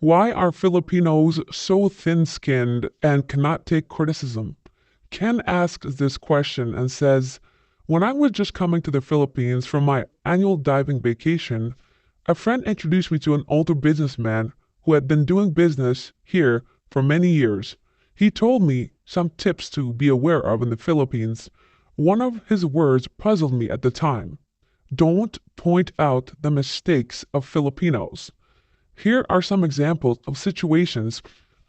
Why are Filipinos so thin-skinned and cannot take criticism? Ken asks this question and says, when I was just coming to the Philippines from my annual diving vacation, a friend introduced me to an older businessman who had been doing business here for many years. He told me some tips to be aware of in the Philippines. One of his words puzzled me at the time. Don't point out the mistakes of Filipinos. Here are some examples of situations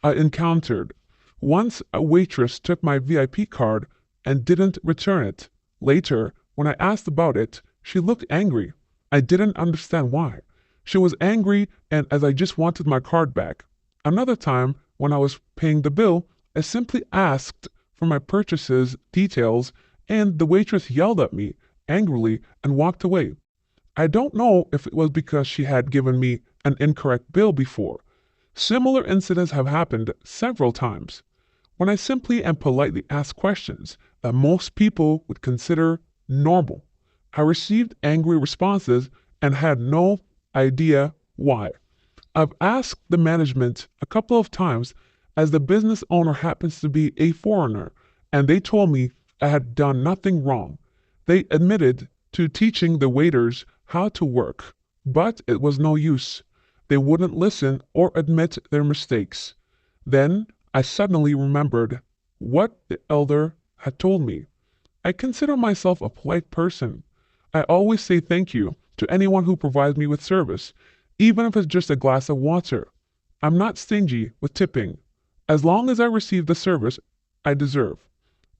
I encountered. Once a waitress took my VIP card and didn't return it. Later, when I asked about it, she looked angry. I didn't understand why. She was angry and as I just wanted my card back. Another time, when I was paying the bill, I simply asked for my purchases details and the waitress yelled at me angrily and walked away. I don't know if it was because she had given me an incorrect bill before. Similar incidents have happened several times. When I simply and politely ask questions that most people would consider normal, I received angry responses and had no idea why. I've asked the management a couple of times as the business owner happens to be a foreigner, and they told me I had done nothing wrong. They admitted to teaching the waiters how to work, but it was no use. They wouldn't listen or admit their mistakes. Then I suddenly remembered what the elder had told me. I consider myself a polite person. I always say thank you to anyone who provides me with service, even if it's just a glass of water. I'm not stingy with tipping, as long as I receive the service I deserve.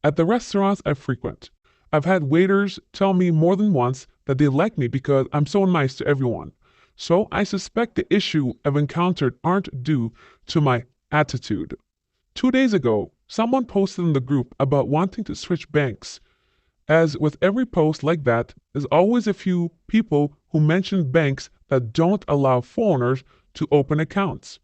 At the restaurants I frequent, I've had waiters tell me more than once that they like me because I'm so nice to everyone. So I suspect the issue I've encountered aren't due to my attitude. 2 days ago, someone posted in the group about wanting to switch banks. As with every post like that, there's always a few people who mention banks that don't allow foreigners to open accounts.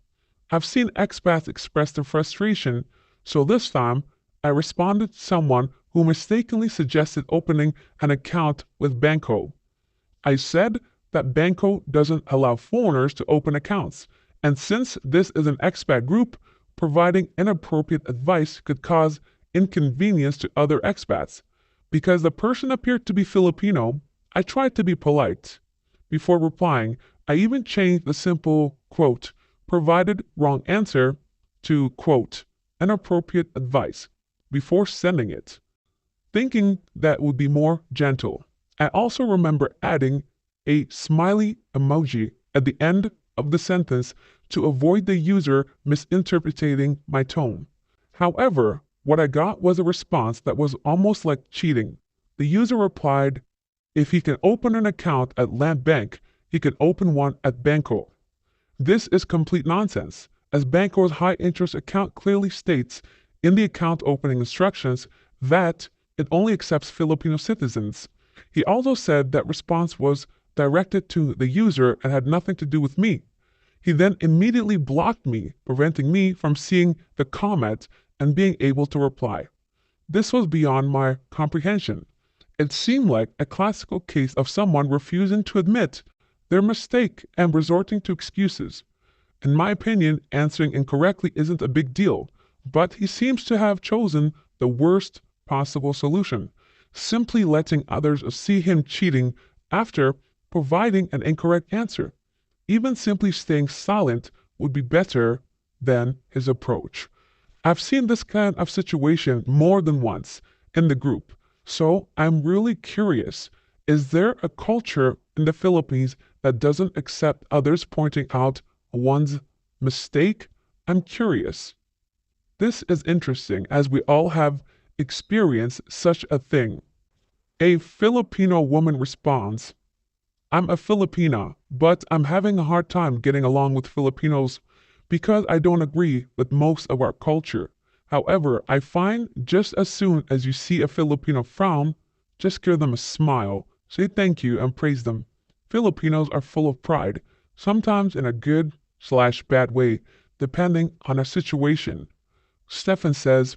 I've seen expats express their frustration, so this time I responded to someone who mistakenly suggested opening an account with Banco. I said that Banco doesn't allow foreigners to open accounts, and since this is an expat group, providing inappropriate advice could cause inconvenience to other expats. Because the person appeared to be Filipino, I tried to be polite. Before replying, I even changed the simple, quote, provided wrong answer to, quote, inappropriate advice before sending it, thinking that would be more gentle. I also remember adding a smiley emoji at the end of the sentence to avoid the user misinterpreting my tone. However, what I got was a response that was almost like cheating. The user replied, if he can open an account at Land Bank, he can open one at Banco. This is complete nonsense, as Banco's high-interest account clearly states in the account opening instructions that it only accepts Filipino citizens. He also said that response was directed to the user and had nothing to do with me. He then immediately blocked me, preventing me from seeing the comment and being able to reply. This was beyond my comprehension. It seemed like a classical case of someone refusing to admit their mistake and resorting to excuses. In my opinion, answering incorrectly isn't a big deal, but he seems to have chosen the worst possible solution, simply letting others see him cheating after providing an incorrect answer. Even simply staying silent would be better than his approach. I've seen this kind of situation more than once in the group, so I'm really curious. Is there a culture in the Philippines that doesn't accept others pointing out one's mistake? I'm curious. This is interesting as we all have experienced such a thing. A Filipino woman responds, I'm a Filipina, but I'm having a hard time getting along with Filipinos because I don't agree with most of our culture. However, I find just as soon as you see a Filipino frown, just give them a smile, say thank you, and praise them. Filipinos are full of pride, sometimes in a good/bad way, depending on a situation. Stefan says,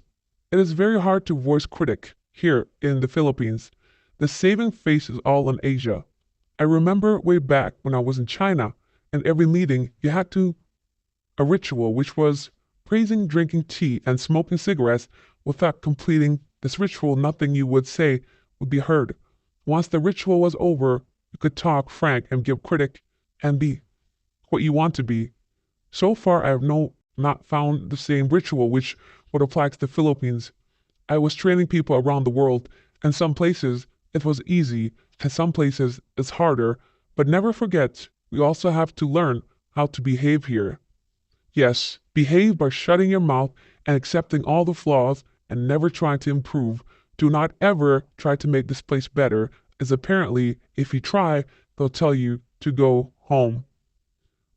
it is very hard to voice critic here in the Philippines. The saving face is all in Asia. I remember way back when I was in China, and every meeting you had to a ritual which was praising drinking tea and smoking cigarettes. Without completing this ritual, nothing you would say would be heard. Once the ritual was over, you could talk frank and give critic and be what you want to be. So far, I have not found the same ritual which would apply to the Philippines. I was training people around the world, and some places it was easy, and some places it's harder. But never forget, we also have to learn how to behave here. Yes, behave by shutting your mouth and accepting all the flaws and never trying to improve. Do not ever try to make this place better, as apparently, if you try, they'll tell you to go home.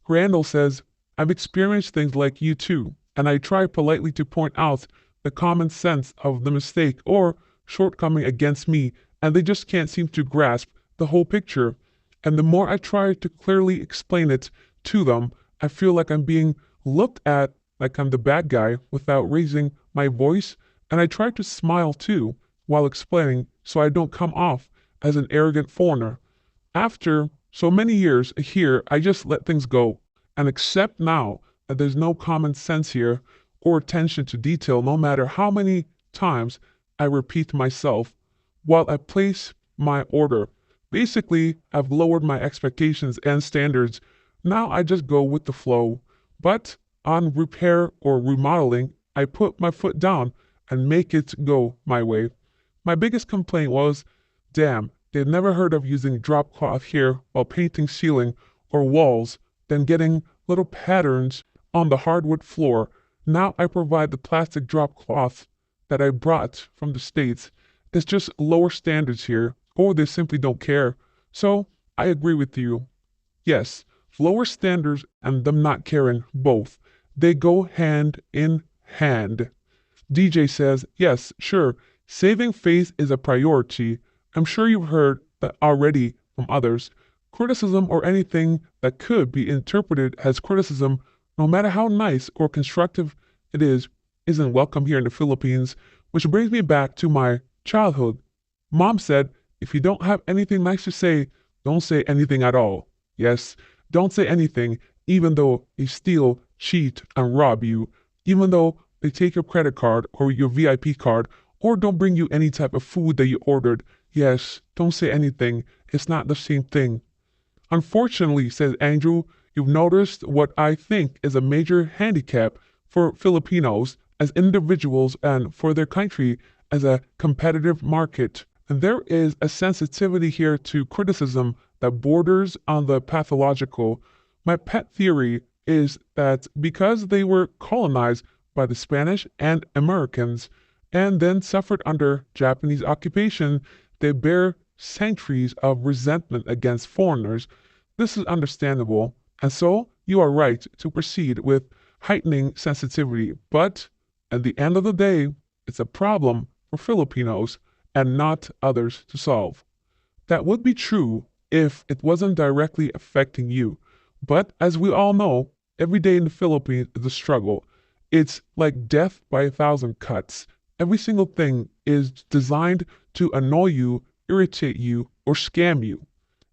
Randall says, I've experienced things like you too, and I try politely to point out the common sense of the mistake or shortcoming against me, and they just can't seem to grasp the whole picture. And the more I try to clearly explain it to them, I feel like I'm being looked at like I'm the bad guy without raising my voice, and I try to smile too while explaining so I don't come off as an arrogant foreigner. After so many years here, I just let things go and accept now that there's no common sense here or attention to detail, no matter how many times I repeat myself while I place my order. Basically, I've lowered my expectations and standards. Now I just go with the flow. But on repair or remodeling, I put my foot down and make it go my way. My biggest complaint was, damn, they'd never heard of using drop cloth here while painting ceiling or walls, then getting little patterns on the hardwood floor. Now I provide the plastic drop cloth that I brought from the States. There's just lower standards here, or they simply don't care. So I agree with you. Yes, lower standards and them not caring, both. They go hand in hand. DJ says, yes, sure, saving face is a priority. I'm sure you've heard that already from others. Criticism or anything that could be interpreted as criticism, no matter how nice or constructive it is, isn't welcome here in the Philippines, which brings me back to my childhood. Mom said, if you don't have anything nice to say, don't say anything at all. Yes, don't say anything, even though they steal, cheat, and rob you, even though they take your credit card or your VIP card, or don't bring you any type of food that you ordered. Yes, don't say anything. It's not the same thing. Unfortunately, says Andrew, you've noticed what I think is a major handicap for Filipinos as individuals and for their country as a competitive market. And there is a sensitivity here to criticism that borders on the pathological. My pet theory is that because they were colonized by the Spanish and Americans and then suffered under Japanese occupation, they bear centuries of resentment against foreigners. This is understandable, and so you are right to proceed with heightening sensitivity. But at the end of the day, it's a problem for Filipinos and not others to solve. That would be true if it wasn't directly affecting you. But as we all know, every day in the Philippines is a struggle. It's like death by 1,000 cuts. Every single thing is designed to annoy you, irritate you, or scam you.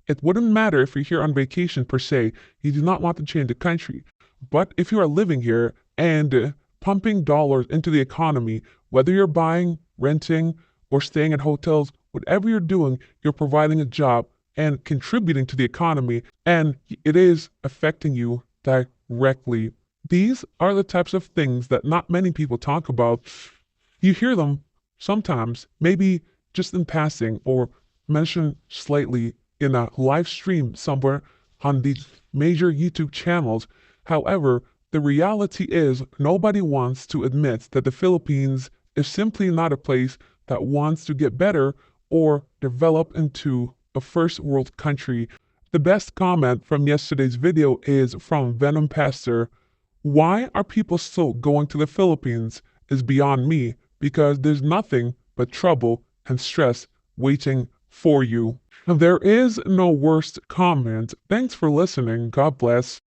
It wouldn't matter if you're here on vacation per se, you do not want to change the country. But if you are living here and pumping dollars into the economy, whether you're buying, renting, or staying at hotels, whatever you're doing, you're providing a job and contributing to the economy, and it is affecting you directly. These are the types of things that not many people talk about. You hear them sometimes, maybe just in passing or mentioned slightly in a live stream somewhere on these major YouTube channels. However, the reality is nobody wants to admit that the Philippines is simply not a place that wants to get better or develop into a first world country. The best comment from yesterday's video is from Venom Pastor. Why are people still going to the Philippines is beyond me, because there's nothing but trouble and stress waiting for you. There is no worst comment. Thanks for listening. God bless.